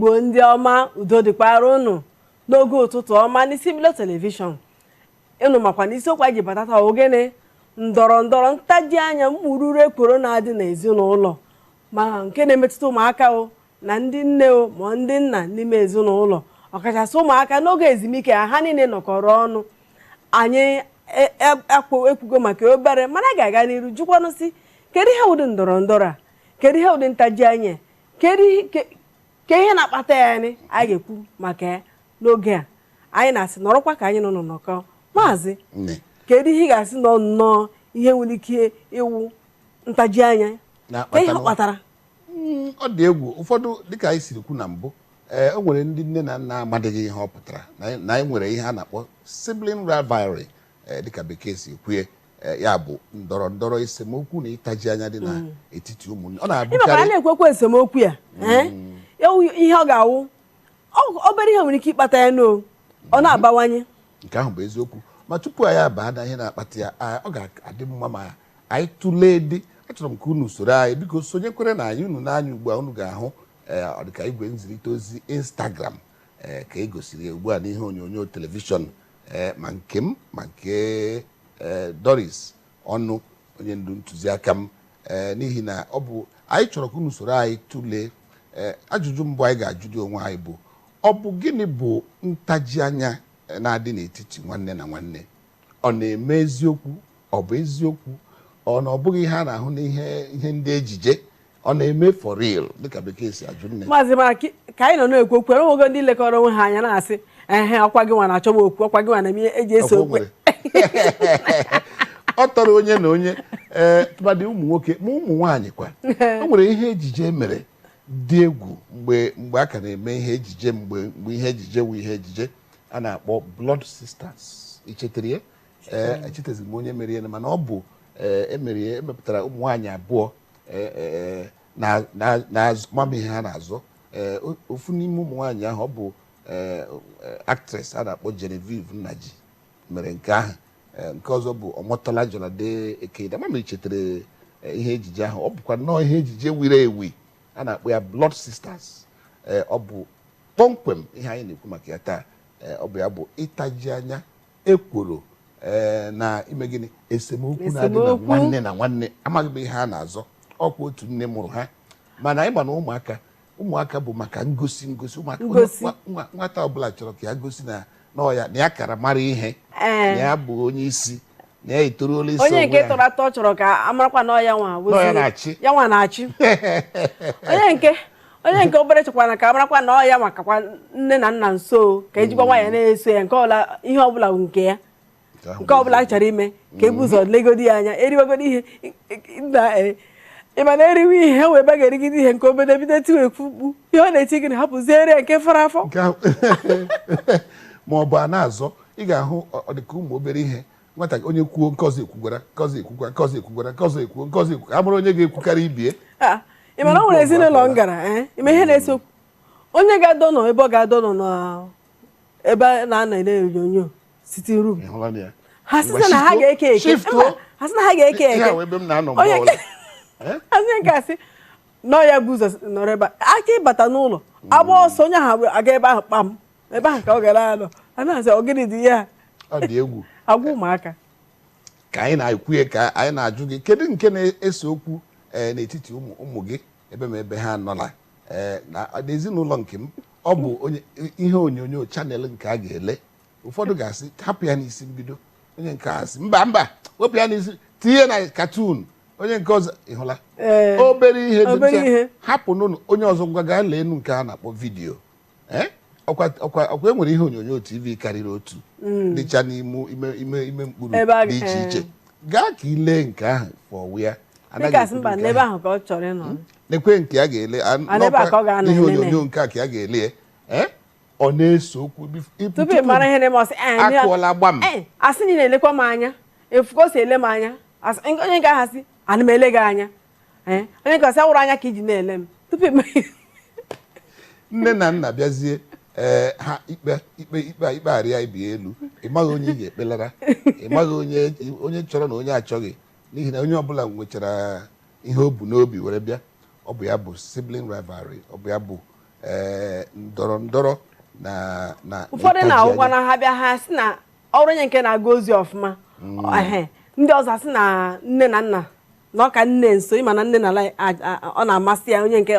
Igbo ndị ọma udo dịkwara unu n'oge ụtụtụ ọma n'isi Milo telivishọn. Ịnụ makwa n'isiokwu anyị ji batata ogene ndọrọndọrọ ntaji anya mkpụrụrụ ekworo na-adị n'ezinụlọ ma nke na-emetụta ụmụaka na ndị nne ma ndị nna n'ime ezinụlọ, ọkachasị ụmụaka n'oge ezumike ha niile nọkọrọ ọnụ. Anyị ekwugo maka obere mana ga-aga n'iru jụkwanụ si kedu ihe ụdị ndọrọndọrọ a, kedu ihe ụdị ntaji anya, ke ihe na-akpata ya anyị ga-ekwu maka ya n'oge a. Anyị na-asị nọrọkwa ka anyị nọ n'ọnọkọ maazị kedu ihe ị ga-asị nọ nnọọ ihe nwere ike ịwụ ntaji anya ihe kpatara? Ọ dị egwu ụfọdụ dịka anyị siri kwu na mbụ o nwere ndị nne na nna amadịghị ihe ọ pụtara na anyị nwere ihe a na-akpọ sibling rivalry dịka bekee si kwue, ya bụ ndọrọndọrọ esemokwu na ịtaji anya dị n'etiti ụmụnne. Ọ na-abụkarị a na-ekwekwa esemokwu ya ihe ọ ga-awụ obere ihe nwere ike ịkpata ya ọ na-abawanye. Nke ahụ bụ eziokwu, ma tupu anyị abaa na ihe na-akpata ya ọ ga-adị mma ma anyị tụlee dị. Achọrọ m ka unu soro anyị biko sonyekwere na anyị unu n'anya ugbu a unu ga-ahụ ọ dịka igwe nzirịta ozi Instagram ka e gosiri ugbu a n'ihe onyonyo telivishọn ma nke m ma nke Doris ọnụ onye ndu ntụziaka m, n'ihi na ọ bụ anyị chọrọ ka unu soro anyị tụlee. Ajụjụ mbụ anyị ga-ajụdị onwe anyị bụ ọ bụ gịnị bụ ntaji anya na-adị n'etiti nwanne na nwanne? Ọ na-eme eziokwu? Ọ bụ eziokwu? Ọ na ọ bụghị ihe a na-ahụ n'ihe ndị ejije? Ọ na-eme for real dịka bekee si ajụ nne? Maazị mara ka anyị nọ na-ekwu okwu enweghị ndị lekọrọ onwe ha anya na-asị ọkwa gị nwa na-achọ m okwu, ọkwa gị nwa na-eme eji eso okwe. Ọ tọrọ onye na onye tụmadị ụmụ nwoke ma ụmụ nwaanyị kwa. O nwere ihe ejije mere dị egwu mgbe a ka na-eme ihe ejije, mgbe ihe ejije wụ ihe ejije a na-akpọ Blood Sisters. Ichetara ya? Echetazighi m onye mere ya, mana ọ bụ emepụtara ụmụ nwaanyị abụọ na-amam ihe ha na-azọ. Ofu n'ime ụmụ nwaanyị ahụ ọ bụ actress a na-akpọ Genevieve Nnaji mere nke ahụ, nke ọzọ bụ Ọmọtọla Jọnade Ekeda. Mama ichetara ihe ejije ahụ, ọ bụkwa nnọọ ihe ejije wiri ewi a na-akpọ ya Blood Sisters. Ọ bụ kpọmkwem ihe anyị na-ekwu maka ya taa. Ọ bụ ya bụ ịtaji anya ekworo na ime gịnị esemokwu na-adị na nwanne na nwanne. Amaghị m ihe a na-azọ, ọkwa otu nne mụrụ ha, mana anyị ma na ụmụaka bụ maka ngosi. Nwata ọbụla chọrọ ka ya gosi na ya kara mara ihe, na ya bụ onye isi, na ya etoruola isi onye nke tọrọ atọ chọrọ ka amarakwa na ya nwa na-achị onye nke obere chọkwara ka amarakwa na ya makakwa nne na nna nso ka ejikwa nwa ya na-eso ya nke ọbụla ihe ọbụla nke ya nke ọbụla chọrọ ime ka ebu ụzọ legodi ya anya eriwegodi ihe ịma na eriwe ihe wee ba ga-erigide ihe nke obere bido tiwekwu ihe ọ na-eti gị na hapụziere nke fara afọ ma ọ bụ a na-azọ. Ị ga-ahụ ọ dịka ụmụ obere ihe, nwata onye kwuo nkọzi ekwugwara amụrụ onye ga-ekwukarị ibie. Ị mana ọ nwere ezinụlọ m gara ime ihe na-eso onye ga-adọ nọ ebe ọ ga-adọ nọ n'ebe a na-anọ ele onyonyo sitting room, ha sị na ha ga-eke onye ga-asị nọ ya bụ ụzọ nọrọ ebe aka ịbata n'ụlọ agba ọsọ onye ahụ aga ebe ahụ kpam ebe ahụ ka ọ gara anọ a na-asị ogịnị dị ya. Ọ dị egwu agwa ụmụaka ka anyị na-ekwu ya, ka anyị na-ajụ gị kedu nke na-ese okwu n'etiti ụmụ gị ebe ha nọla na ezinụlọ nke m. Ọ bụ ihe onyonyo chanel nke a ga-ele, ụfọdụ ga-asị hapụ ya n'isi mbido, onye nke asị mba wepụ ya n'isi tinye na katun, onye nke ọzọ ịhụla obere ihe hapụ n'ụlọ, onye ọzọ ngwa gaa lee enu nke a na-akpọ vidiyo. Ọkwa enwere ihe onyonyo TV karịrị otu dịcha n'ime mkpụrụ dị iche iche. Gaa ka ile nke ahụ fọwụ ya nekwe nke a ga-ele ihe onyonyo nke a ka a ga-ele ọ na-ese okwu tupu mara ihe akụọla gbam asị na elekwa m anya efuko si ele m anya onye ga-ahasị ana m ele gị anya onye gasị awụrụ anya ka iji na-ele m tupu nne na nna bịazie ha ikpe arịa ibi elu. Ị maghị onye ị ga-ekpelara, ị maghị onye chọrọ na onye achọghị, n'ihi na onye ọbụla nwechara ihe o bu n'obi were bịa. Ọ bụ ya bụ sibling rivalry, ọ bụ ya bụ ndọrọndọrọ na ụfọdụ na-ahụkwa na ha bịa ha sị na ọrụ onye nke na-aga ozi ọfụma ndị ọzọ sị na nne na nna na ọka nne nso ịma na nne na ala ọ na-amasị ya onye nke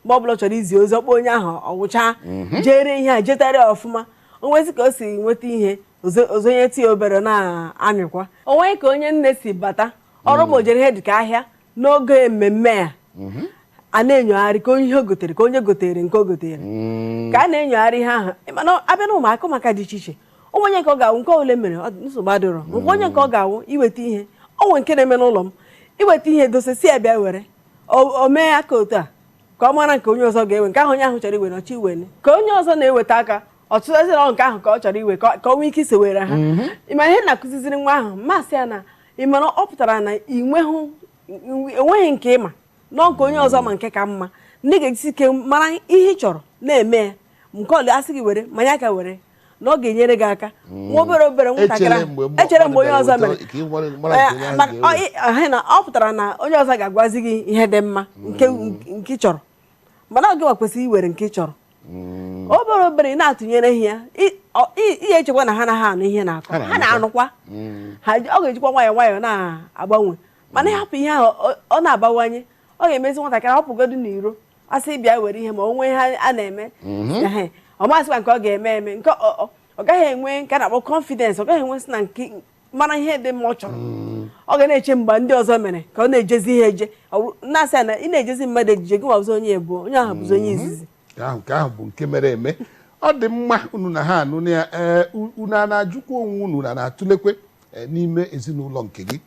mgbe ọbụla chọrọ izi ozi ọkpọ onye ahụ ọgwụcha jere ihe a jetara ọfụma onwezi ka o si nweta ihe ozonye tie obere na-amịkwa onwe ka onye nne si bata ọrụ ma o jere ihe dịka ahịa n'oge mmemme ya a na-enyogharị ka onye ihe gotere ka onye gotere nke o gotere ka a na-enyogharị ihe ahụ mana abịa na ụmụaka maka dị iche iche onye nke ọ ga-awụ nke ole mere nsogbu adịrọ nke onye nke ọ ga-awụ iweta ihe onwe nke na-eme n'ụlọ m iweta ihe dosesi ya bịa were o mee aka otu a ka ọ mara nke onye ọzọ ga-ewe nke ahụ onye ahụ chọrọ iwe na ọchọ iwere ka onye ọzọ na-eweta aka ọtụtụ nke ahụ ka ọ chọrọ iwe ka ọ nwee ike isi were ha ịma ihe na-akụziziri nwa ahụ masị ya na ịmara ọ pụtara na enweghị nke ịma nọ nke onye ọzọ ma nke ka mma ndị ga-ejisi ike mara ihe ị chọrọ na-eme ya nke ọlụ asị gị were manya aka were na ọ ga-enyere gị aka nwa obere nwatakịrị echere mgbe onye ọzọ mere na ọ pụtara na onye ọzọ ga-agwazi gị ihe dị mma nke ị chọrọ mana ọ gịnwa kwesịrị iwere nke ị chọrọ obere ị na-atụnyere ihe ya ihe echekwa na ha naghị anụ ihe na-akọ ha na-anụkwa ọ ga-ejikwa nwayọọ nwayọọ na-agbanwe mana ịhapụ ihe ahụ ọ na-abawanye ọ ga-emezi nwatakịrị hapụgodu n'iro asị bịa were ihe ma o nwee ihe a na-eme ọ masịkwa nke ọ ga-eme nke ọ gaghị enwe nke a na-akpọ confidence ọ gaghị enwe sị na nke mara ihe dị mma ọ chọrọ ọ ga na-eche mgbe ndị ọzọ mere ka ọ na-ejezi ihe eje na-asị na ị na-ejezi mmadụ ejije gị ma bụzi onye ebuo onye ahụ bụzi onye izizi nke ahụ bụ nke mere eme ọ dị mma unu na ha anụ ya unu a na-ajụkwa onwe unu na na-atụlekwe n'ime ezinụlọ nke gị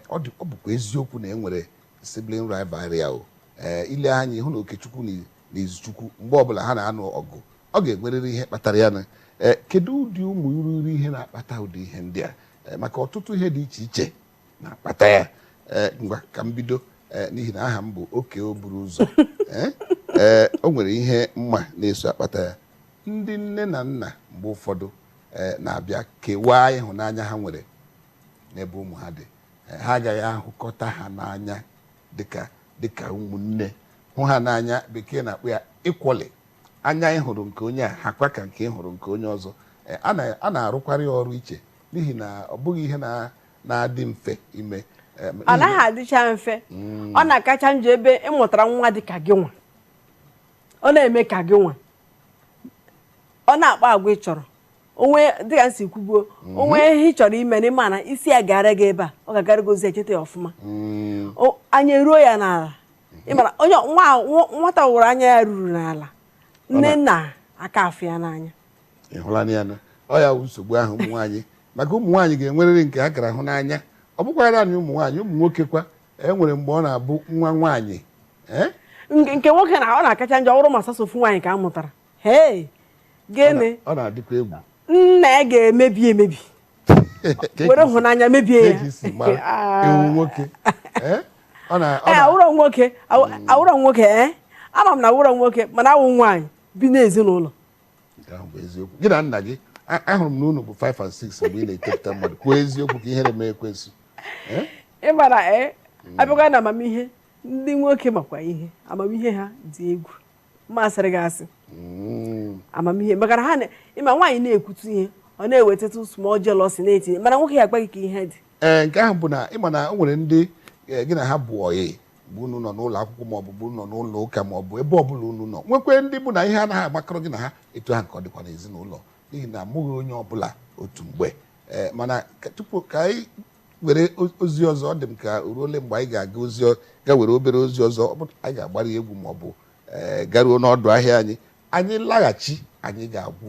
ọ bụkwa eziokwu na enwere sibling rivalry ahụ ile anya ịhụ na Okechukwu na Izuchukwu mgbe ọbụla ha na-anụ ọgụ ọ ga-enwerịrị ihe kpatara ya na kedu ụdị ụmụ iruru ihe na-akpata ụdị ihe ndị a maka ọtụtụ ihe dị iche iche na-akpata ya ngwa ka m bido n'ihi na aha m bụ Oke Oburu Ụzọ o nwere ihe mma na-eso akpata ya ndị nne na nna mgbe ụfọdụ na-abịa kewaa ịhụnanya ha nwere n'ebe ụmụ ha dị ha agaghị ahụkọta ha n'anya dịka ụmụnne hụ ha n'anya bekee na-akpọ ya ịkwọlị anya ịhụrụ nke onye a hakwa ka nke ịhụrụ nke onye ọzọ a na-arụkwarị ọrụ iche n'ihi na ọ bụghị ihe na-adị mfe ime ọ naghị adịcha mfe ọ na-akacha njọ ebe ịmụtara nwa dị ka gị nwa ọ na-eme ka gị nwa ọ na-akpa agwa ị chọrọ onwe dịka nsi kwubuo onwe ihe ị chọrọ ime n'ime ana isi ya gara gị ebe a ọ ga-agara gozi echeta ya ọfụma anya eruo ya n'ala ịmara onye nwata wụrụ anya ya ruru n'ala nne nna aka afụ ya n'anya ịhụlanya na ọ ya nsogbu ahụ ụmụ nwaanyị maka ụmụ nwaanyị ga-enwerịrị nke a gara hụ n'anya ọ bụkwa naanị ụmụ nwaanyị ụmụ nwoke kwa enwere mgbe ọ na-abụ nwa nwaanyị nke nwoke na ọ na-akacha njọ ọrụ ma sasofu nwaanyị ka a mụtara gịnị ọ na-adịkwa egwu nna ya ga-emebi were hụnanya mebie ya nwoke awụrọ nwoke ama m na awụrọ nwoke mana awụ nwaanyị bi n'ezinụlọ gị na nna gị ahụrụ m na unu bụ 5 and 6 mgbe ị na-etepụta mmadụ kwuo eziokwu ka ihere mee ekwensu ịmara abịakwa na amamihe ndị nwoke makwa ihe amamihe ha dị egwu masịrị gị asị amamihe maka na ha ịma nwaanyị na-ekwutu ihe ọ na-ewetatu small jealousy na-etinye mana nwoke ya agbaghị ka ihe dị nke ahụ bụ na ịma na o nwere ndị gị na ha bụ ọyị bụ unu nọ n'ụlọ akwụkwọ maọbụ bụ nọ n'ụlọ ụka maọbụ ebe ọbụla unu nọ nwekwe ndị bụ na ihe anaghị agbakọrọ gị na ha etu ha nke ọ dịkwa n'ezinụlọ n'ihi na amụghị onye ọbụla otu mgbe mana tupu ka anyị were ozi ọzọ ọ dị m ka ruole mgbe anyị ga-aga ga were obere ozi ọzọ anyị ga-agbara egwu maọbụ garuo n'ọdụ ahịa anyị laghachi anyị ga-agwụ